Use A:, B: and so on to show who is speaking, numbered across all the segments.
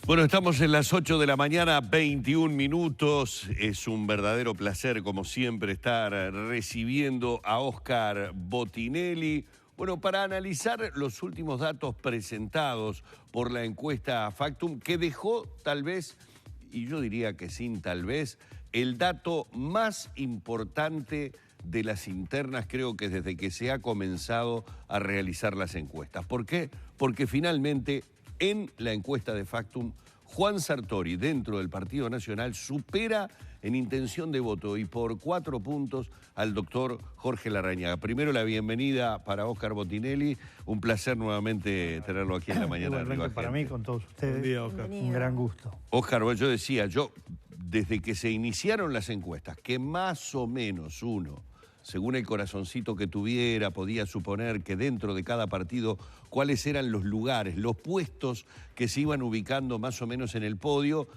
A: Bueno, estamos en las 8 de la mañana, 21 minutos. Es un verdadero placer, como siempre, estar recibiendo a Óscar Botinelli. Bueno, para analizar los últimos datos presentados por la encuesta Factum, que dejó tal vez, y yo diría que sin tal vez, el dato más importante de las internas, creo que desde que se ha comenzado a realizar las encuestas. ¿Por qué? Porque finalmente, en la encuesta de Factum, Juan Sartori, dentro del Partido Nacional, supera en intención de voto y por 4 puntos al doctor Jorge Larrañaga. Primero, la bienvenida para Óscar Botinelli. Un placer nuevamente tenerlo aquí en la mañana.
B: Igualmente para mí, con todos ustedes.
C: Buen día, Óscar.
B: Un gran gusto.
A: Óscar, yo decía, desde que se iniciaron las encuestas, que más o menos uno, según el corazoncito que tuviera, podía suponer que dentro de cada partido cuáles eran los lugares, los puestos que se iban ubicando más o menos en el podio,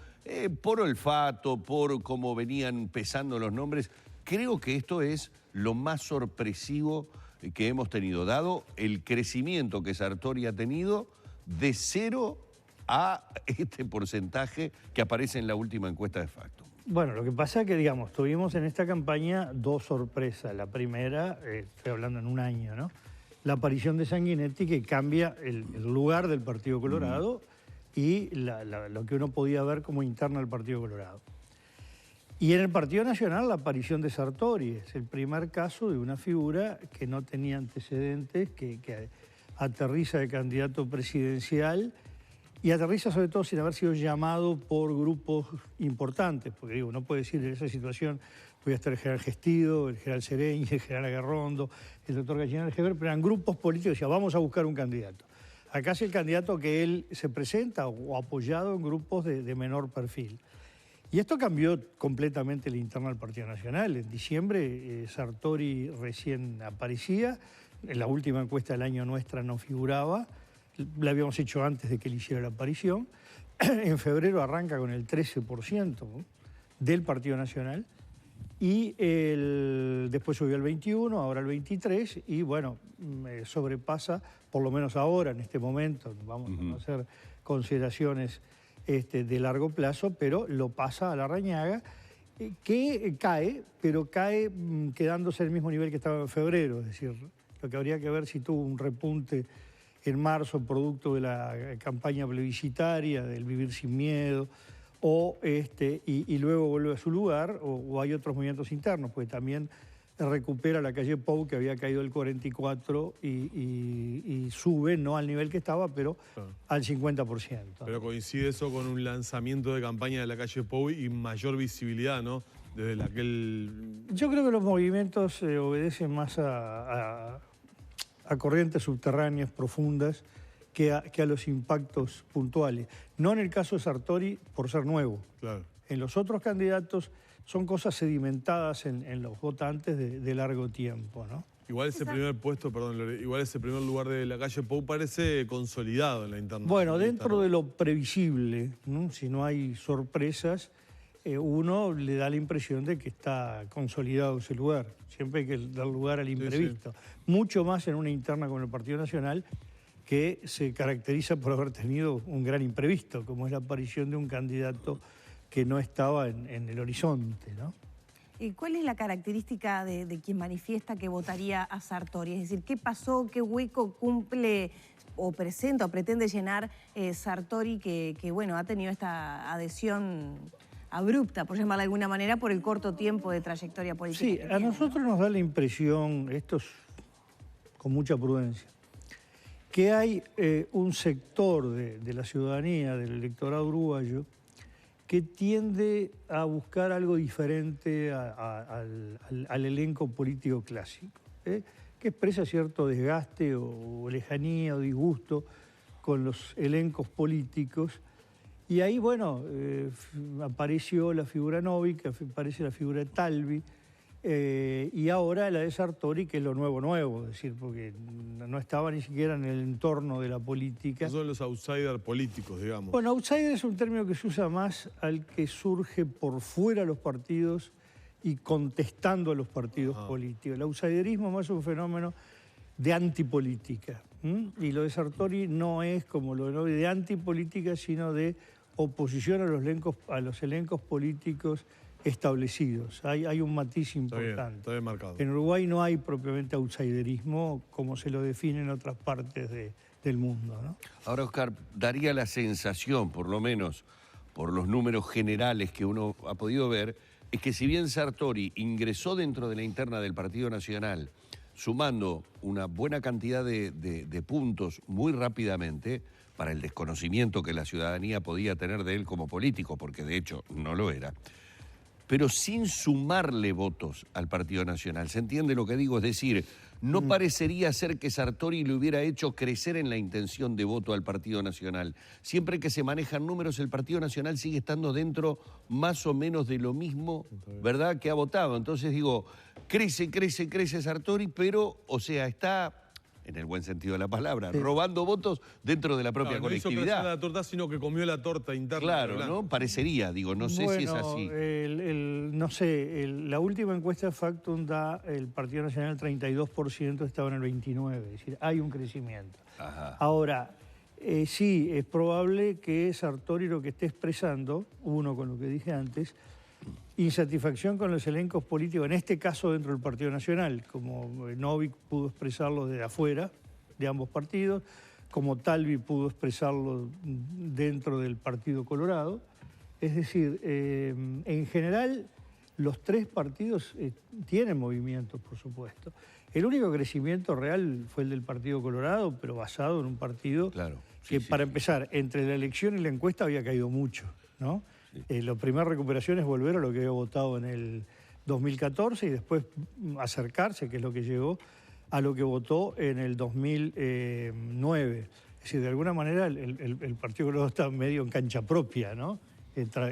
A: por olfato, por cómo venían pesando los nombres. Creo que esto es lo más sorpresivo que hemos tenido, dado el crecimiento que Sartori ha tenido de 0 a este porcentaje que aparece en la última encuesta de Factum.
B: Bueno, lo que pasa es que, digamos, tuvimos en esta campaña 2 sorpresas. La primera, estoy hablando en un año, ¿no? La aparición de Sanguinetti, que cambia el lugar del Partido Colorado y lo que uno podía ver como interna del Partido Colorado. Y en el Partido Nacional, la aparición de Sartori. Es el primer caso de una figura que no tenía antecedentes, que aterriza de candidato presidencial. Y aterriza sobre todo sin haber sido llamado por grupos importantes, porque digo, no puede decir en esa situación voy a estar el general Gestido, el general Sereñi, el general Agarrondo, el doctor Gallinal Heber, pero eran grupos políticos que decían vamos a buscar un candidato. Acá es el candidato que él se presenta o apoyado en grupos de menor perfil. Y esto cambió completamente la interna del Partido Nacional. En diciembre Sartori recién aparecía, en la última encuesta del año nuestra no figuraba, la habíamos hecho antes de que él hiciera la aparición. En febrero arranca con el 13% del Partido Nacional y después subió al 21%, ahora al 23%, y bueno, sobrepasa, por lo menos ahora, en este momento, vamos a hacer consideraciones de largo plazo, pero lo pasa a Larrañaga, que cae, pero cae quedándose al mismo nivel que estaba en febrero, es decir, lo que habría que ver si tuvo un repunte en marzo, producto de la campaña plebiscitaria, del vivir sin miedo, y luego vuelve a su lugar, o hay otros movimientos internos, porque también recupera la calle Pou, que había caído el 44, y sube, no al nivel que estaba, pero al 50%.
C: Pero coincide eso con un lanzamiento de campaña de la calle Pou y mayor visibilidad, ¿no? Desde aquel...
B: Yo creo que los movimientos obedecen más a corrientes subterráneas profundas que a los impactos puntuales. No en el caso de Sartori por ser nuevo.
C: Claro.
B: En los otros candidatos son cosas sedimentadas en los votantes de largo tiempo, ¿no?
C: Igual ese primer puesto, perdón, Lore, igual ese primer lugar de la calle Pou parece consolidado en la interna.
B: Bueno, dentro de lo previsible, ¿no? Si no hay sorpresas, uno le da la impresión de que está consolidado ese lugar. Siempre hay que dar lugar al imprevisto. Sí, sí. Mucho más en una interna con el Partido Nacional, que se caracteriza por haber tenido un gran imprevisto, como es la aparición de un candidato que no estaba en el horizonte, ¿no?
D: ¿Y cuál es la característica de quien manifiesta que votaría a Sartori? Es decir, ¿qué pasó, qué hueco cumple o presenta o pretende llenar Sartori que bueno, ha tenido esta adhesión abrupta, por llamarla de alguna manera, por el corto tiempo de trayectoria política?
B: Sí, a nosotros nos da la impresión, esto es con mucha prudencia, que hay un sector de la ciudadanía, del electorado uruguayo, que tiende a buscar algo diferente al elenco político clásico, que expresa cierto desgaste o lejanía o disgusto con los elencos políticos. Y ahí, bueno, apareció la figura Novic, aparece la figura de Talvi, y ahora la de Sartori, que es lo nuevo, es decir, porque no estaba ni siquiera en el entorno de la política.
C: Son los outsiders políticos, digamos.
B: Bueno, outsider es un término que se usa más al que surge por fuera de los partidos y contestando a los partidos políticos. El outsiderismo más es un fenómeno de antipolítica. Y lo de Sartori no es como lo de Novi de antipolítica, sino de oposición a los elencos políticos establecidos. Hay un matiz importante.
C: Está bien marcado.
B: En Uruguay no hay propiamente outsiderismo como se lo define en otras partes del mundo, ¿no?
A: Ahora, Oscar, daría la sensación, por lo menos por los números generales que uno ha podido ver, es que si bien Sartori ingresó dentro de la interna del Partido Nacional, sumando una buena cantidad de puntos muy rápidamente, para el desconocimiento que la ciudadanía podía tener de él como político, porque de hecho no lo era, pero sin sumarle votos al Partido Nacional. ¿Se entiende lo que digo? Es decir, no parecería ser que Sartori le hubiera hecho crecer en la intención de voto al Partido Nacional. Siempre que se manejan números, el Partido Nacional sigue estando dentro más o menos de lo mismo, ¿verdad?, que ha votado. Entonces digo, crece Sartori, pero, o sea, está, en el buen sentido de la palabra, robando votos dentro de la propia colectividad.
C: No hizo crecer la torta, sino que comió la torta interna.
A: Claro, ¿no? Parecería, digo, no sé si es así.
B: No sé, la última encuesta de Factum da el Partido Nacional 32%, estaba en el 29%, es decir, hay un crecimiento.
A: Ajá.
B: Ahora, sí, es probable que Sartori lo que esté expresando, uno con lo que dije antes, insatisfacción con los elencos políticos, en este caso dentro del Partido Nacional, como Novik pudo expresarlo desde afuera de ambos partidos, como Talvi pudo expresarlo dentro del Partido Colorado. Es decir, en general los tres partidos tienen movimientos, por supuesto. El único crecimiento real fue el del Partido Colorado, pero basado en un partido que, para empezar, entre la elección y la encuesta había caído mucho, ¿no? La primera recuperación es volver a lo que había votado en el 2014 y después acercarse, que es lo que llegó, a lo que votó en el 2009. Es decir, de alguna manera el Partido Colorado está medio en cancha propia, ¿no?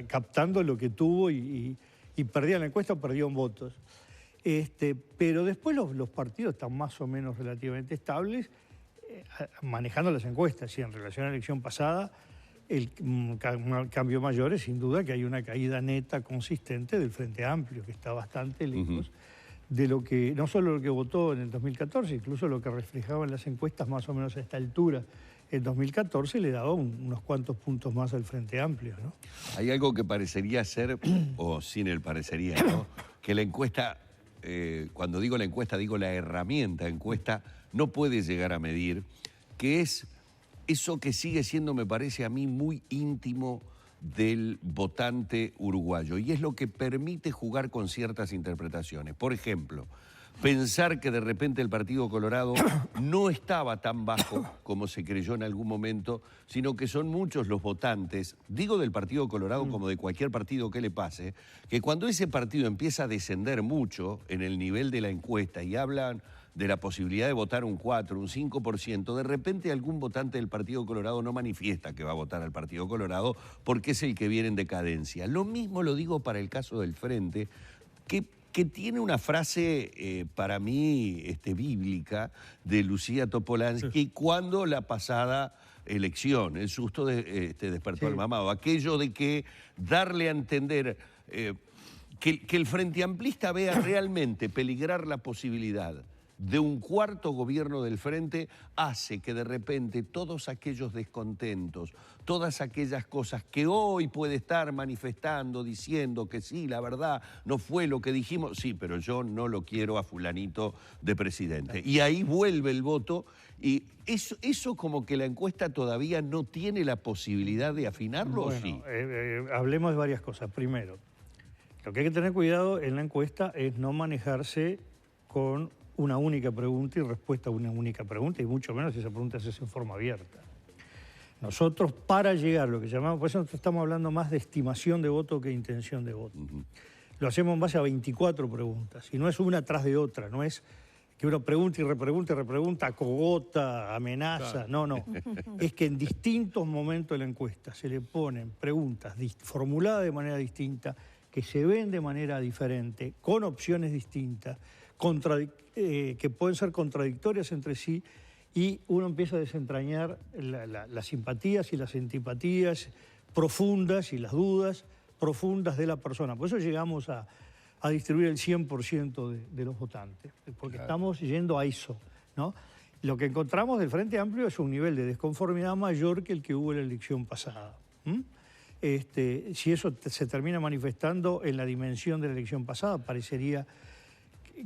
B: Captando lo que tuvo y perdía la encuesta o perdió en votos. Pero después los partidos están más o menos relativamente estables, manejando las encuestas. Y en relación a la elección pasada, el cambio mayor es sin duda que hay una caída neta consistente del Frente Amplio, que está bastante lejos de lo que, no solo lo que votó en el 2014, incluso lo que reflejaba en las encuestas más o menos a esta altura. En 2014 le daba unos cuantos puntos más al Frente Amplio, ¿no?
A: Hay algo que parecería ser, o sin el parecería, ¿no? Que la encuesta, cuando digo la encuesta, digo la herramienta encuesta, no puede llegar a medir, que es eso que sigue siendo, me parece a mí, muy íntimo del votante uruguayo, y es lo que permite jugar con ciertas interpretaciones. Por ejemplo, pensar que de repente el Partido Colorado no estaba tan bajo como se creyó en algún momento, sino que son muchos los votantes, digo del Partido Colorado como de cualquier partido que le pase, que cuando ese partido empieza a descender mucho en el nivel de la encuesta y hablan de la posibilidad de votar un 4, un 5%, de repente algún votante del Partido Colorado no manifiesta que va a votar al Partido Colorado porque es el que viene en decadencia. Lo mismo lo digo para el caso del Frente, que tiene una frase para mí bíblica de Lucía Topolansky cuando la pasada elección, el susto despertó al mamado, aquello de que darle a entender que el Frente Amplista vea realmente peligrar la posibilidad de un cuarto gobierno del Frente hace que de repente todos aquellos descontentos, todas aquellas cosas que hoy puede estar manifestando, diciendo que sí, la verdad, no fue lo que dijimos, sí, pero yo no lo quiero a fulanito de presidente. Y ahí vuelve el voto y eso como que la encuesta todavía no tiene la posibilidad de afinarlo,
B: bueno,
A: ¿o sí?
B: Hablemos de varias cosas. Primero, lo que hay que tener cuidado en la encuesta es no manejarse con una única pregunta y respuesta a una única pregunta, y mucho menos si esa pregunta se hace en forma abierta. Nosotros, para llegar, lo que llamamos, por eso nosotros estamos hablando más de estimación de voto que intención de voto. Lo hacemos en base a 24 preguntas, y no es una tras de otra, no es que uno pregunta y repregunta, acogota, amenaza, no. Es que en distintos momentos de la encuesta se le ponen preguntas formuladas de manera distinta, que se ven de manera diferente, con opciones distintas, que pueden ser contradictorias entre sí, y uno empieza a desentrañar las simpatías y las antipatías profundas y las dudas profundas de la persona. Por eso llegamos a distribuir el 100% de los votantes, porque estamos yendo a eso, ¿no? Lo que encontramos del Frente Amplio es un nivel de desconformidad mayor que el que hubo en la elección pasada. Si eso se termina manifestando en la dimensión de la elección pasada, parecería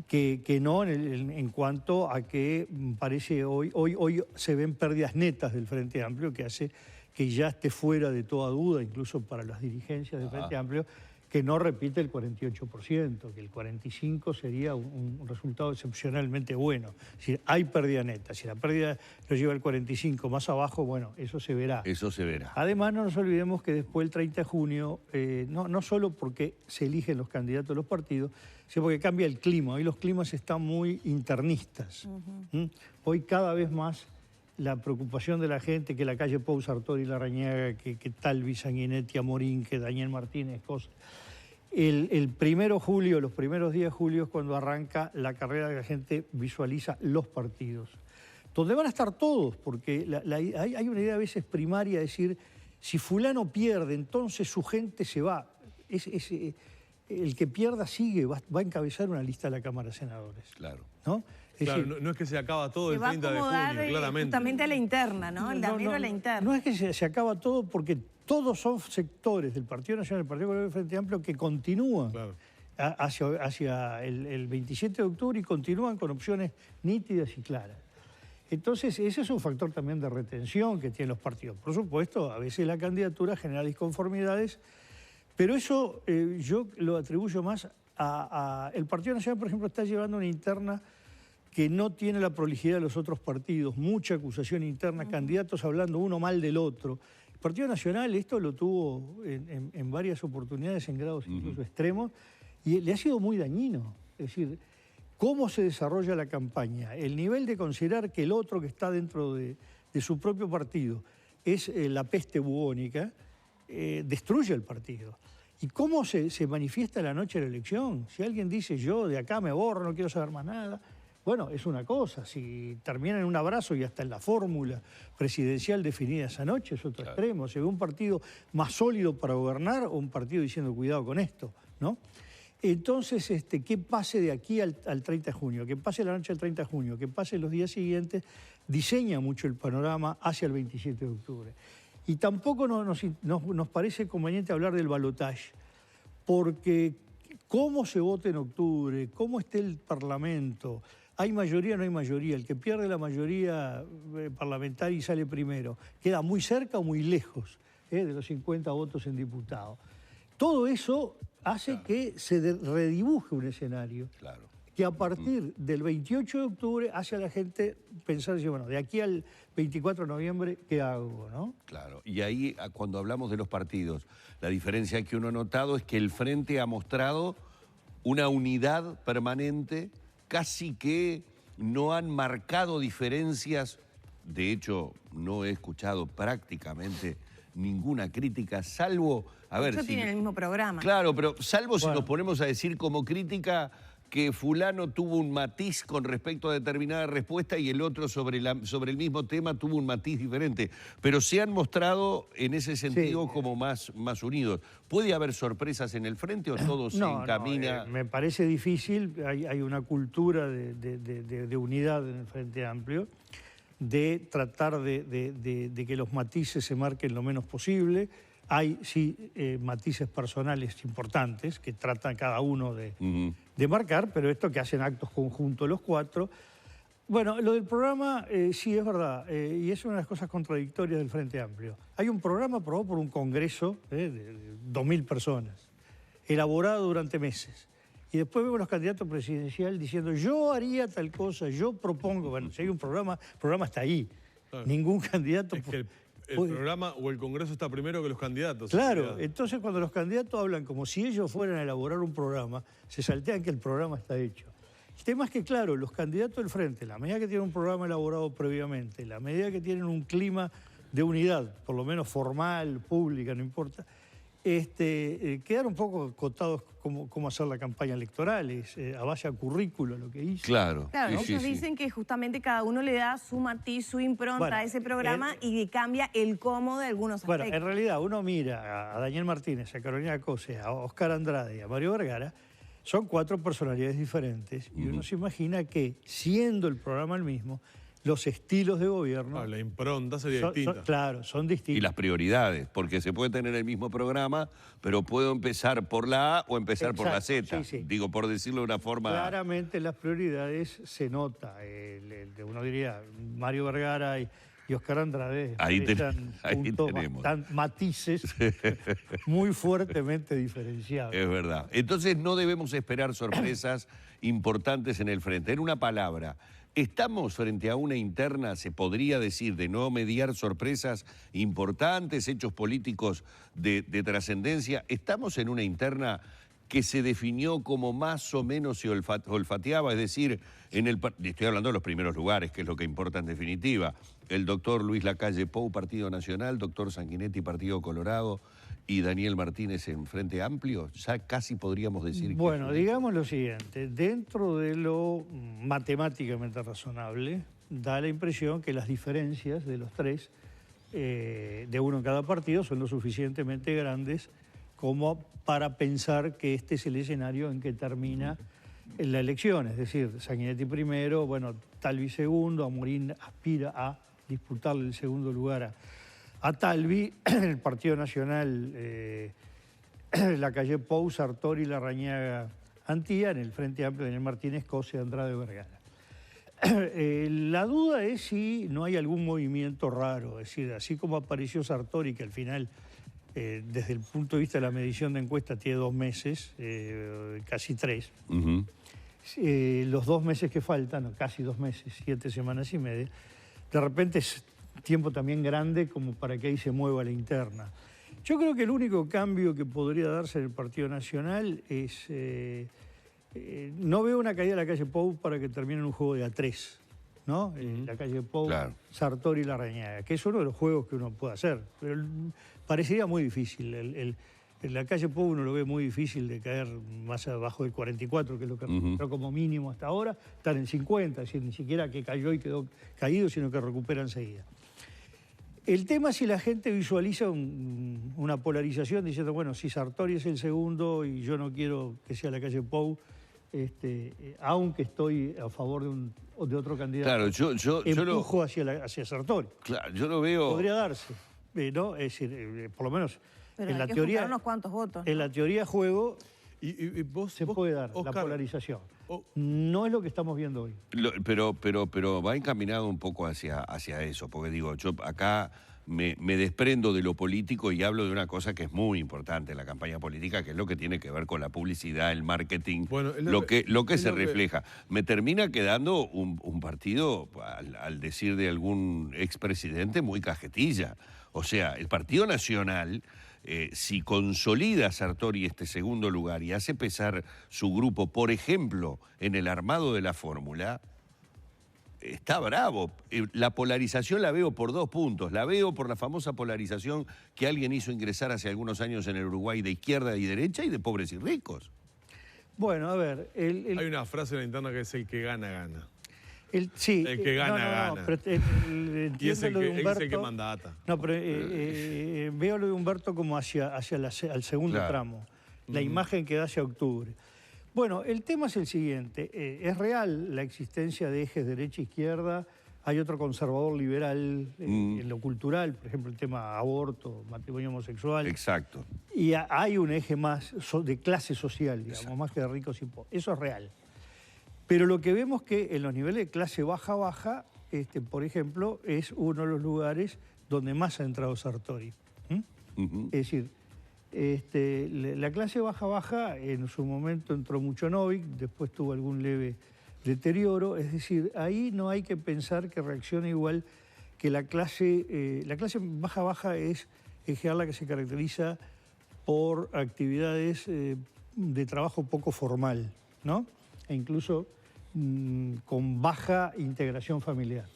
B: que no, en cuanto a que parece hoy se ven pérdidas netas del Frente Amplio, que hace que ya esté fuera de toda duda, incluso para las dirigencias del Frente Amplio, que no repite el 48%, que el 45% sería un resultado excepcionalmente bueno. Es decir, hay pérdida neta. Si la pérdida lo lleva al 45% más abajo, bueno, eso se verá.
A: Eso se verá.
B: Además, no nos olvidemos que después el 30 de junio, no solo porque se eligen los candidatos de los partidos, sino porque cambia el clima. Hoy los climas están muy internistas. Hoy cada vez más la preocupación de la gente, que la calle Pou, Sartori, Larrañaga, que Talvi, Sanguinetti, Amorín, que Daniel Martínez, cosas. El 1 de julio, los primeros días de julio es cuando arranca la carrera que la gente visualiza los partidos. Donde van a estar todos, porque hay una idea a veces primaria de decir, si fulano pierde, entonces su gente se va. El que pierda sigue, va a encabezar una lista de la Cámara de Senadores.
A: Claro.
B: ¿No?
C: Claro, no es que se acaba todo el 30 de junio, claramente.
D: Justamente a la interna, ¿no? El damero a la interna.
B: No es que se acaba todo, porque todos son sectores del Partido Nacional, del Partido Colorado y del Frente Amplio que continúan hacia el 27 de octubre y continúan con opciones nítidas y claras. Entonces, ese es un factor también de retención que tienen los partidos. Por supuesto, a veces la candidatura genera disconformidades, pero eso yo lo atribuyo más el Partido Nacional, por ejemplo, está llevando una interna que no tiene la prolijidad de los otros partidos, mucha acusación interna, candidatos hablando uno mal del otro. El Partido Nacional esto lo tuvo en varias oportunidades en grados incluso extremos y le ha sido muy dañino. Es decir, cómo se desarrolla la campaña, el nivel de considerar que el otro que está dentro de su propio partido es la peste bubónica, destruye el partido. ¿Y cómo se manifiesta la noche de la elección? Si alguien dice yo de acá me borro, no quiero saber más nada, bueno, es una cosa. Si termina en un abrazo y hasta en la fórmula presidencial definida esa noche es otro extremo. Se ve un partido más sólido para gobernar o un partido diciendo cuidado con esto, ¿no? Entonces, ¿qué pase de aquí al 30 de junio? ¿Qué pase la noche del 30 de junio? ¿Qué pase los días siguientes? Diseña mucho el panorama hacia el 27 de octubre. Y tampoco nos parece conveniente hablar del balotaje, porque cómo se vote en octubre, cómo esté el Parlamento, hay mayoría o no hay mayoría, el que pierde la mayoría parlamentaria y sale primero, queda muy cerca o muy lejos de los 50 votos en diputados. Todo eso hace que se redibuje un escenario que a partir del 28 de octubre hace a la gente pensar, bueno, de aquí al 24 de noviembre, ¿qué hago? ¿No?
A: Claro, y ahí cuando hablamos de los partidos, la diferencia que uno ha notado es que el Frente ha mostrado una unidad permanente, casi que no han marcado diferencias. De hecho, no he escuchado prácticamente ninguna crítica, salvo... A ver,
D: tienen el mismo programa.
A: Claro, pero salvo si nos ponemos a decir como crítica que fulano tuvo un matiz con respecto a determinada respuesta y el otro sobre el mismo tema tuvo un matiz diferente. Pero se han mostrado en ese sentido como más unidos. ¿Puede haber sorpresas en el frente o todo se encamina?
B: Me parece difícil. Hay una cultura de unidad en el Frente Amplio, de tratar de que los matices se marquen lo menos posible. Hay, sí, matices personales importantes que tratan cada uno de marcar, pero esto que hacen actos conjuntos los cuatro. Bueno, lo del programa, sí, es verdad, y es una de las cosas contradictorias del Frente Amplio. Hay un programa aprobado por un congreso de 2.000 personas, elaborado durante meses. Y después vemos los candidatos presidenciales diciendo, yo haría tal cosa, yo propongo. Bueno, si hay un programa, el programa está ahí. Claro. Ningún candidato...
C: Es que el programa o el Congreso está primero que los candidatos.
B: Claro, entonces cuando los candidatos hablan como si ellos fueran a elaborar un programa, se saltean que el programa está hecho. El tema es que, claro, los candidatos del Frente, la medida que tienen un programa elaborado previamente, la medida que tienen un clima de unidad, por lo menos formal, pública, no importa, quedaron un poco acotados cómo hacer la campaña electoral, a base a currículo lo que hizo.
A: Claro.
D: Claro, ellos dicen que justamente cada uno le da su matiz, su impronta a ese programa y cambia el cómo de algunos aspectos.
B: Bueno, en realidad uno mira a Daniel Martínez, a Carolina Cose, a Oscar Andrade y a Mario Vergara, son cuatro personalidades diferentes y uno se imagina que, siendo el programa el mismo, los estilos de gobierno
C: La impronta sería distinta.
B: claro, son distintos.
A: Y las prioridades, porque se puede tener el mismo programa, pero puedo empezar por la A o empezar por la
B: Exacto,
A: Z.
B: sí, sí.
A: Digo, por decirlo de una forma...
B: Claramente las prioridades se nota. Uno diría, Mario Vergara y Oscar Andrade
A: Ahí
B: expresan
A: ahí
B: puntos
A: tenemos.
B: matices muy fuertemente diferenciados.
A: Es verdad. Entonces no debemos esperar sorpresas importantes en el frente. En una palabra, ¿estamos frente a una interna, se podría decir, de no mediar sorpresas importantes, hechos políticos de trascendencia? ¿Estamos en una interna que se definió como más o menos se olfateaba? Es decir, estoy hablando de los primeros lugares, que es lo que importa en definitiva. El doctor Luis Lacalle Pou, Partido Nacional, doctor Sanguinetti, Partido Colorado, y Daniel Martínez en Frente Amplio, ya casi podríamos decir que...
B: Bueno, digamos lo siguiente, dentro de lo matemáticamente razonable, da la impresión que las diferencias de los tres, de uno en cada partido, son lo suficientemente grandes como para pensar que este es el escenario en que termina la elección. Es decir, Sanguinetti primero, bueno, Talvi segundo, Amorín aspira a disputarle el segundo lugar a Talvi, el Partido Nacional, Lacalle Pou, Sartori, Larrañaga, Antía, en el Frente Amplio, Daniel Martínez, Cose, Andrade, Vergara. La duda es si no hay algún movimiento raro, es decir, así como apareció Sartori, que al final, desde el punto de vista de la medición de encuesta, tiene 2 meses, casi 3. Los 2 meses que faltan, o casi 2 meses, 7 semanas y media, de repente es tiempo también grande como para que ahí se mueva la interna. Yo creo que el único cambio que podría darse en el Partido Nacional es... no veo una caída de Lacalle Pou para que termine en un juego de A3, ¿no? Lacalle Pou,
A: Claro.
B: Sartori y Larrañaga, que es uno de los juegos que uno puede hacer. Pero parecería muy difícil. El Lacalle Pou uno lo ve muy difícil de caer más abajo del 44, que es lo que recuperó como mínimo hasta ahora, estar en 50, es decir, ni siquiera que cayó y quedó caído, sino que recupera enseguida. El tema es si la gente visualiza una polarización diciendo, bueno, si Sartori es el segundo y yo no quiero que sea Lacalle Pou, aunque estoy a favor de otro candidato,
A: Claro, yo
B: empujo hacia Sartori.
A: Claro, yo lo veo...
B: Podría darse, ¿no? Es decir, por lo menos
D: Pero
B: en
D: hay
B: la
D: que
B: teoría...
D: juntar unos cuantos votos, ¿no?
B: En la teoría juego
C: Y vos,
B: se puede dar
C: Oscar,
B: la polarización.
C: Oh.
B: No es lo que estamos viendo hoy.
A: Pero va encaminado un poco hacia eso, porque digo, yo acá me desprendo de lo político y hablo de una cosa que es muy importante en la campaña política, que es lo que tiene que ver con la publicidad, el marketing,
C: Bueno,
A: lo que se refleja. Me termina quedando un partido, al decir de algún expresidente, muy cajetilla. O sea, el Partido Nacional... si consolida a Sartori este segundo lugar y hace pesar su grupo, por ejemplo, en el armado de la fórmula, está bravo. La polarización la veo por 2 puntos. La veo por la famosa polarización que alguien hizo ingresar hace algunos años en el Uruguay de izquierda y derecha y de pobres y ricos.
B: Bueno, a ver...
C: Hay una frase en la interna que es el que gana, gana.
B: Sí,
C: El que gana, gana.
B: Pero,
C: Y es el
B: lo de
C: que, él es
B: Humberto,
C: el que mandata.
B: No, pero veo lo de Humberto como hacia al segundo
A: Claro.
B: tramo, la imagen que da hacia octubre. Bueno, el tema es el siguiente, es real la existencia de ejes derecha-izquierda, hay otro conservador liberal en lo cultural, por ejemplo el tema aborto, matrimonio homosexual.
A: Exacto.
B: Y hay un eje más de clase social, digamos, más que de ricos y pobres, eso es real. Pero lo que vemos que en los niveles de clase baja, por ejemplo, es uno de los lugares donde más ha entrado Sartori. Es decir, la clase baja, en su momento entró mucho Novik, después tuvo algún leve deterioro. Es decir, ahí no hay que pensar que reaccione igual que la clase baja es en general la que se caracteriza por actividades de trabajo poco formal, ¿no? E incluso con baja integración familiar.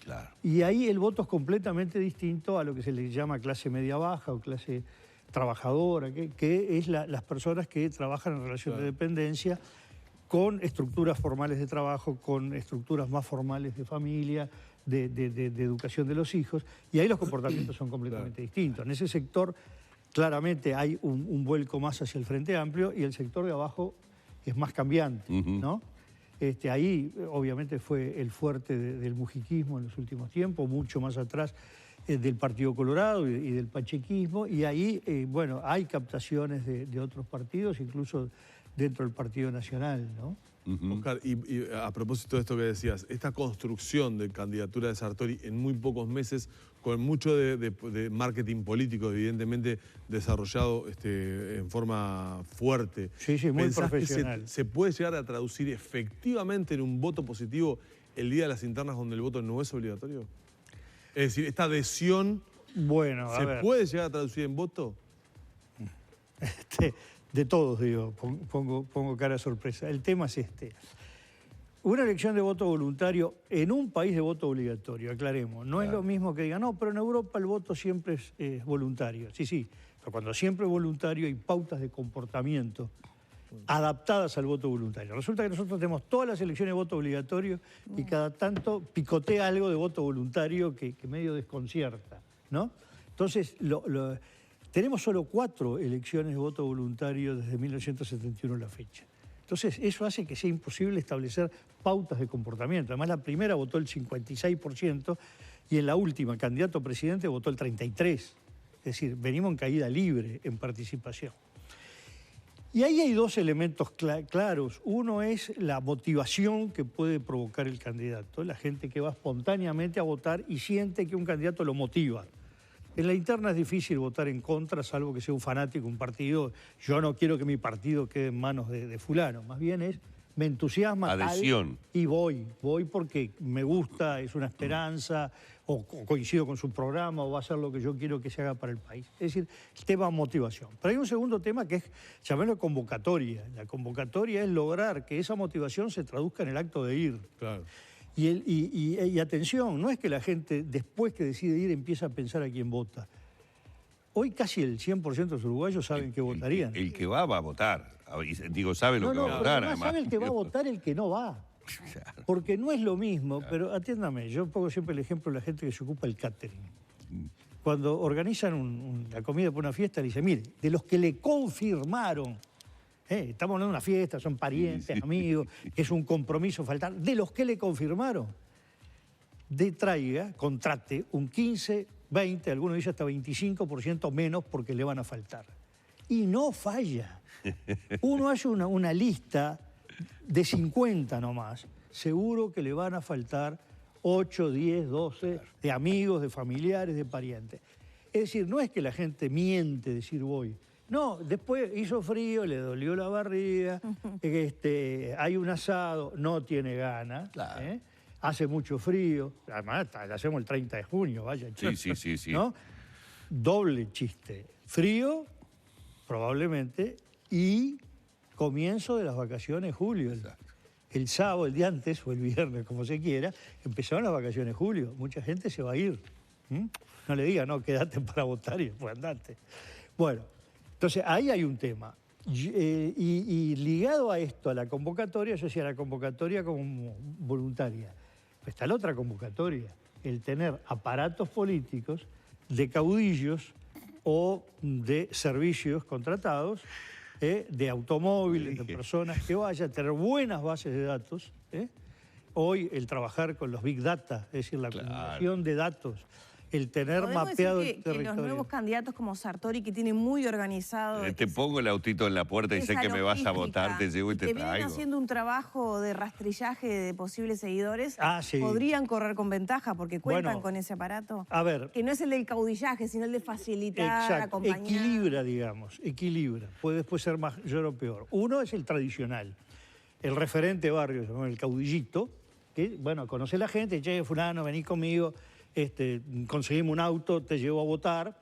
A: Claro.
B: Y ahí el voto es completamente distinto a lo que se le llama clase media-baja o clase trabajadora, que es las personas que trabajan en relación de dependencia con estructuras formales de trabajo, con estructuras más formales de familia, de educación de los hijos, y ahí los comportamientos son completamente distintos. En ese sector claramente hay un vuelco más hacia el Frente Amplio y el sector de abajo es más cambiante, ¿no? Ahí obviamente fue el fuerte del mujiquismo en los últimos tiempos, mucho más atrás del Partido Colorado y del pachequismo, y ahí, bueno, hay captaciones de otros partidos, incluso dentro del Partido Nacional, ¿no?
C: Oscar, y a propósito de esto que decías, esta construcción de candidatura de Sartori en muy pocos meses, con mucho de marketing político, evidentemente desarrollado en forma fuerte.
B: Sí, sí, muy profesional.
C: Que se puede llegar a traducir efectivamente en un voto positivo el día de las internas donde el voto no es obligatorio? Es decir, esta adhesión,
B: bueno,
C: ¿se puede llegar a traducir en voto?
B: De todos, digo, pongo cara de sorpresa. El tema es este. Una elección de voto voluntario en un país de voto obligatorio, aclaremos. No es lo mismo que digan, no, pero en Europa el voto siempre es voluntario. Sí, sí, pero cuando siempre es voluntario hay pautas de comportamiento adaptadas al voto voluntario. Resulta que nosotros tenemos todas las elecciones de voto obligatorio y cada tanto picotea algo de voto voluntario que medio desconcierta, ¿no? Entonces, tenemos solo 4 elecciones de voto voluntario desde 1971 a la fecha. Entonces, eso hace que sea imposible establecer pautas de comportamiento. Además, la primera votó el 56% y en la última, candidato a presidente, votó el 33%. Es decir, venimos en caída libre en participación. Y ahí hay 2 elementos claros. Uno es la motivación que puede provocar el candidato, la gente que va espontáneamente a votar y siente que un candidato lo motiva. En la interna es difícil votar en contra, salvo que sea un fanático, un partido. Yo no quiero que mi partido quede en manos de fulano. Más bien me entusiasma
A: adhesión.
B: Y voy porque me gusta, es una esperanza, o coincido con su programa, o va a ser lo que yo quiero que se haga para el país. Es decir, el tema motivación. Pero hay un segundo tema que es, llamémoslo convocatoria. La convocatoria es lograr que esa motivación se traduzca en el acto de ir.
C: Claro.
B: Y atención, no es que la gente después que decide ir empieza a pensar a quién vota. Hoy casi el 100% de los uruguayos saben que votarían.
A: El que va a votar. Digo, sabe lo que va a votar.
B: Además sabe el que va a votar el que no va. Porque no es lo mismo, pero atiéndame, yo pongo siempre el ejemplo de la gente que se ocupa el catering. Cuando organizan la comida para una fiesta, le dicen, mire, de los que le confirmaron, estamos hablando de una fiesta, son parientes, amigos, que es un compromiso faltar, de los que le confirmaron, contrate un 15, 20, algunos dicen hasta 25% menos porque le van a faltar. Y no falla. Uno hace una lista de 50 nomás, seguro que le van a faltar 8, 10, 12 de amigos, de familiares, de parientes. Es decir, no es que la gente miente decir voy. No, después hizo frío, le dolió la barriga, hay un asado, no tiene ganas,
A: claro.
B: Hace mucho frío, además le hacemos el 30 de junio, vaya.
A: Sí.
B: ¿No? Doble chiste, frío, probablemente, y comienzo de las vacaciones julio. El sábado, el día antes, o el viernes, como se quiera, empezaron las vacaciones julio. Mucha gente se va a ir. No le diga, no, quédate para votar y después andate. Bueno, entonces ahí hay un tema. Y ligado a esto, a la convocatoria, yo decía la convocatoria como voluntaria. Está la otra convocatoria, el tener aparatos políticos de caudillos o de servicios contratados, de automóviles, de personas que vayan, tener buenas bases de datos. Hoy el trabajar con los Big Data, es decir, la acumulación de datos, el tener mapeado el territorio.
D: Que los nuevos candidatos como Sartori, que tienen muy organizado...
A: Te pongo el autito en la puerta y sé que me vas a votar, te llevo y te traigo.
D: Que vienen haciendo un trabajo de rastrillaje de posibles seguidores,
B: sí.
D: podrían correr con ventaja porque cuentan con ese aparato.
B: A ver...
D: Que no es el del caudillaje, sino el de facilitar, acompañar.
B: Equilibra, digamos, equilibra. Puede después ser mayor o peor. Uno es el tradicional, el referente barrio, el caudillito, que, bueno, conoce la gente, che, fulano, vení conmigo... conseguimos un auto, te llevo a votar.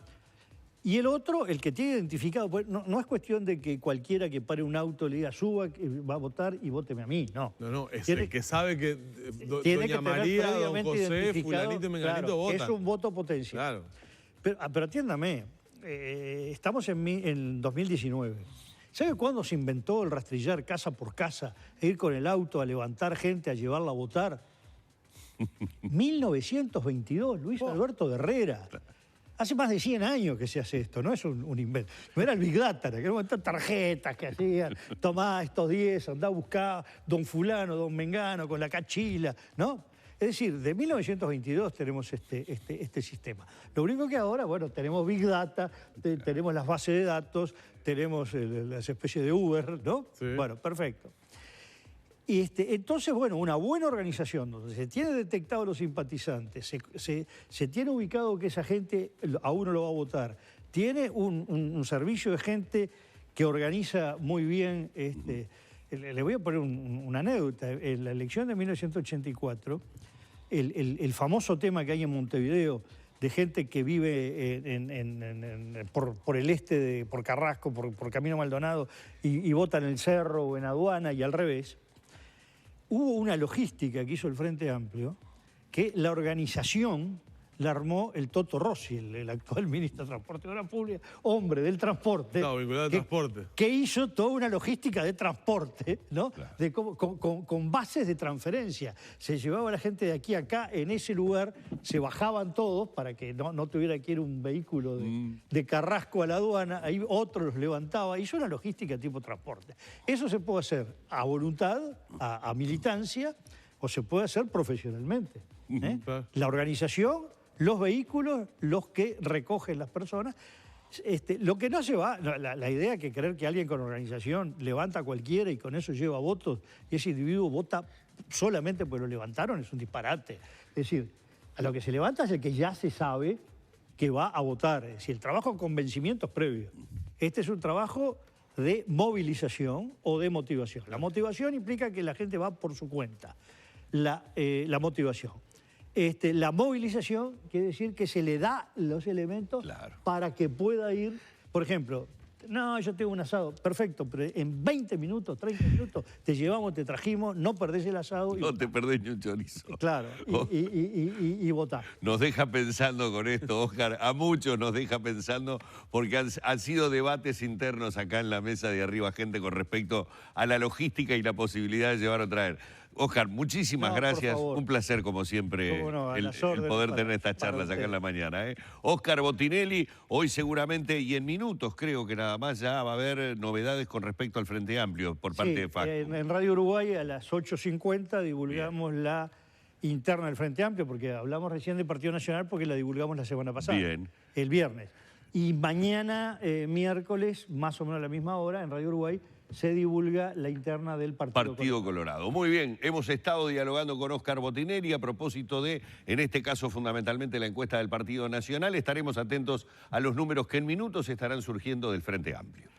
B: Y el otro, el que tiene identificado, pues no es cuestión de que cualquiera que pare un auto le diga suba, va a votar y vóteme a mí, no.
C: No, es el que sabe que doña María, don José, fulanito y menganito votan.
B: Es un voto potencial. Claro. Pero atiéndame, estamos en 2019. ¿Sabe cuándo se inventó el rastrillar casa por casa, e ir con el auto a levantar gente, a llevarla a votar? 1922, Luis Alberto de Herrera. Hace más de 100 años que se hace esto, no es un invento. No era el Big Data, que eran tarjetas que hacían, tomá estos 10, andá a buscar don fulano, don mengano, con la cachila, ¿no? Es decir, de 1922 tenemos este sistema. Lo único que ahora, bueno, tenemos Big Data, tenemos las bases de datos, tenemos las especies de Uber, ¿no?
C: Sí.
B: Bueno, perfecto. Y entonces, bueno, una buena organización donde se tiene detectado los simpatizantes, se tiene ubicado que esa gente a uno lo va a votar, tiene un servicio de gente que organiza muy bien. Le voy a poner una anécdota. En la elección de 1984, el famoso tema que hay en Montevideo de gente que vive por el este, por Carrasco, por Camino Maldonado, y vota en el Cerro o en Aduana y al revés. Hubo una logística que hizo el Frente Amplio, que la organización la armó el Toto Rossi, el actual ministro de Transporte y Obras Públicas, hombre del transporte.
C: No, vinculado al transporte.
B: Que hizo toda una logística de transporte, ¿no?
A: Claro.
B: Con bases de transferencia. Se llevaba a la gente de aquí a acá, en ese lugar, se bajaban todos para que no tuviera que ir un vehículo de Carrasco a la aduana, ahí otro los levantaba. Hizo una logística tipo transporte. Eso se puede hacer a voluntad, a militancia, o se puede hacer profesionalmente.
C: Claro.
B: La organización, los vehículos, los que recogen las personas. Lo que no se va, la idea que creer que alguien con organización levanta a cualquiera y con eso lleva votos y ese individuo vota solamente porque lo levantaron es un disparate. Es decir, a lo que se levanta es el que ya se sabe que va a votar. Es decir, el trabajo con convencimientos previos. Este es un trabajo de movilización o de motivación. La motivación implica que la gente va por su cuenta. La motivación. La movilización quiere decir que se le da los elementos para que pueda ir, por ejemplo, no, yo tengo un asado, perfecto, pero en 20 minutos, 30 minutos, te llevamos, te trajimos, no perdés el asado.
A: No te perdés ni un chorizo.
B: Claro, y votá.
A: Nos deja pensando con esto, Óscar, a muchos nos deja pensando, porque han sido debates internos acá en la mesa de arriba, gente, con respecto a la logística y la posibilidad de llevar o traer. Óscar, muchísimas gracias. Un placer, como siempre, el poder tener estas charlas acá en la mañana. Óscar Botinelli, hoy seguramente, y en minutos creo que nada más, ya va a haber novedades con respecto al Frente Amplio por parte de FACTO.
B: En Radio Uruguay a las 8:50 divulgamos la interna del Frente Amplio, porque hablamos recién del Partido Nacional porque la divulgamos la semana pasada.
A: Bien.
B: El viernes. Y mañana, miércoles, más o menos a la misma hora, en Radio Uruguay, se divulga la interna del Partido
A: Colorado. Muy bien, hemos estado dialogando con Óscar Botinelli a propósito de, en este caso fundamentalmente, la encuesta del Partido Nacional. Estaremos atentos a los números que en minutos estarán surgiendo del Frente Amplio.